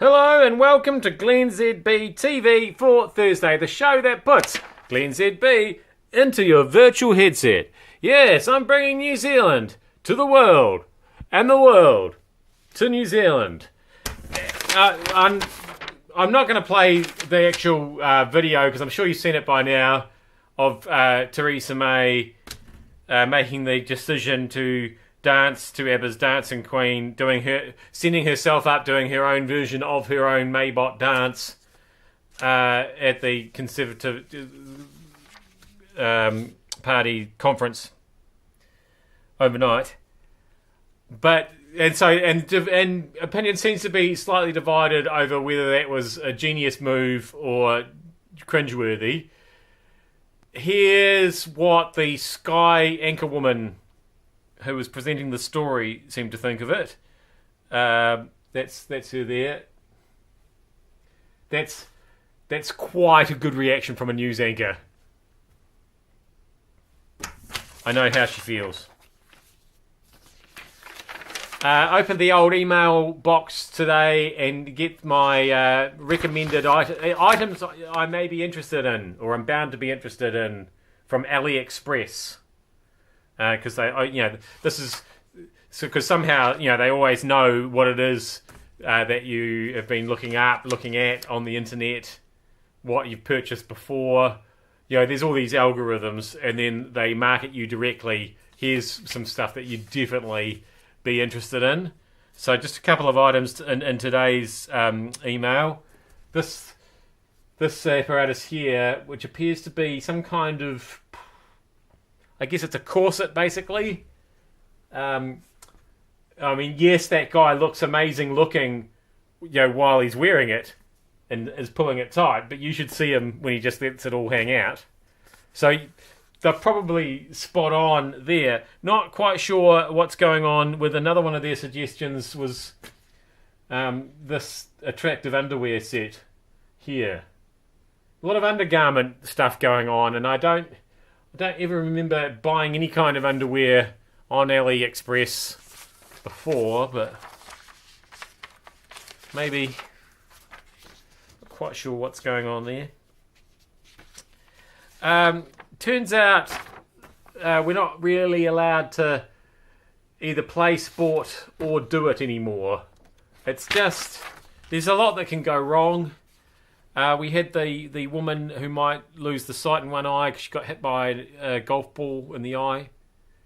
Hello and welcome to glennzb TV for Thursday, the show that puts glennzb into your virtual headset. Yes, I'm bringing New Zealand to the world, and the world to New Zealand. I'm not going to play the actual video because I'm sure you've seen it by now of Theresa May making the decision to dance to ABBA's Dancing Queen, sending herself up doing her own version of her own Maybot dance at the Conservative Party conference overnight. And opinion seems to be slightly divided over whether that was a genius move or cringeworthy. Here's what the Sky anchorwoman who was presenting the story seemed to think of it. That's her there. That's quite a good reaction from a news anchor. I know how she feels. Open the old email box today and get my recommended items I may be interested in, or I'm bound to be interested in, from AliExpress. Because because somehow they always know what it is that you have been looking at on the internet, what you've purchased before. There's all these algorithms, and then they market you directly. Here's some stuff that you'd definitely be interested in. So just a couple of items in today's email. This apparatus here, which appears to be some kind of, I guess it's a corset, basically. Yes, that guy looks amazing looking, while he's wearing it and is pulling it tight, but you should see him when he just lets it all hang out. So they're probably spot on there. Not quite sure what's going on with another one of their suggestions was this attractive underwear set here. A lot of undergarment stuff going on, and I don't ever remember buying any kind of underwear on AliExpress before, but maybe not quite sure what's going on there. Turns out we're not really allowed to either play sport or do it anymore. It's just, there's a lot that can go wrong. We had the woman who might lose the sight in one eye because she got hit by a golf ball in the eye.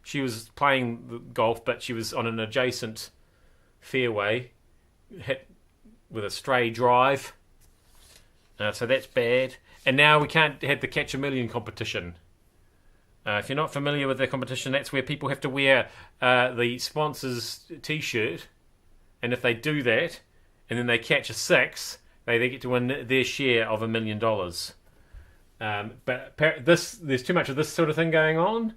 She was playing the golf, but she was on an adjacent fairway, hit with a stray drive. So that's bad. And now we can't have the Catch a Million competition. If you're not familiar with the competition, that's where people have to wear the sponsor's t-shirt. And if they do that, and then they catch a six, they get to win their share of $1 million. But there's too much of this sort of thing going on,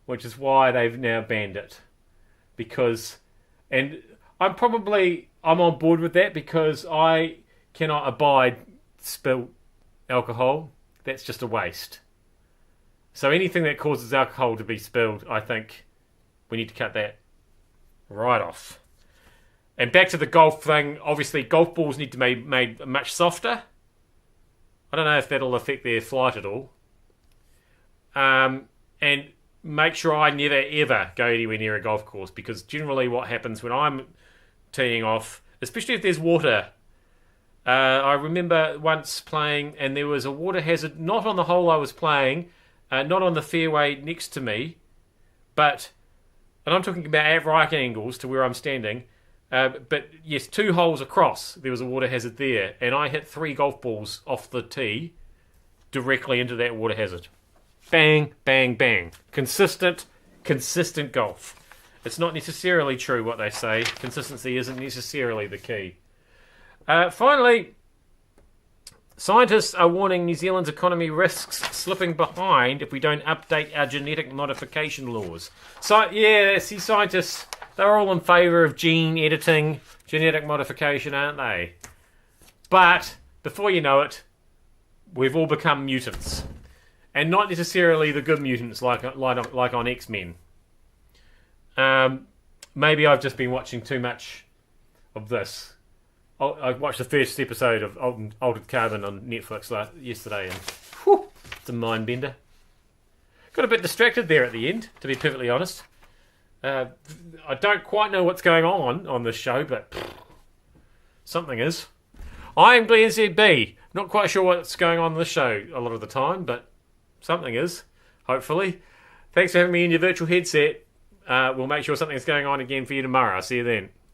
which is why they've now banned it. And I'm on board with that because I cannot abide spilled alcohol. That's just a waste. So anything that causes alcohol to be spilled, I think we need to cut that right off. And back to the golf thing, obviously golf balls need to be made much softer. I don't know if that'll affect their flight at all. And make sure I never ever go anywhere near a golf course, because generally what happens when I'm teeing off, especially if there's water, I remember once playing and there was a water hazard, not on the hole I was playing, not on the fairway next to me, and I'm talking about at right angles to where I'm standing, but yes, 2 holes across, there was a water hazard there, and I hit 3 golf balls off the tee directly into that water hazard. Bang, bang, bang. Consistent golf. It's not necessarily true what they say. Consistency isn't necessarily the key. Finally, scientists are warning New Zealand's economy risks slipping behind if we don't update our genetic modification laws. So, scientists, they're all in favour of gene editing, genetic modification, aren't they? But, before you know it, we've all become mutants. And not necessarily the good mutants like on X-Men. Maybe I've just been watching too much of this. I watched the first episode of Altered Carbon on Netflix yesterday, and whew, it's a mind bender. Got a bit distracted there at the end, to be perfectly honest. I don't quite know what's going on this show, but something is. I am glennzb. Not quite sure what's going on in this show a lot of the time, but something is, hopefully. Thanks for having me in your virtual headset. We'll make sure something's going on again for you tomorrow. I'll see you then.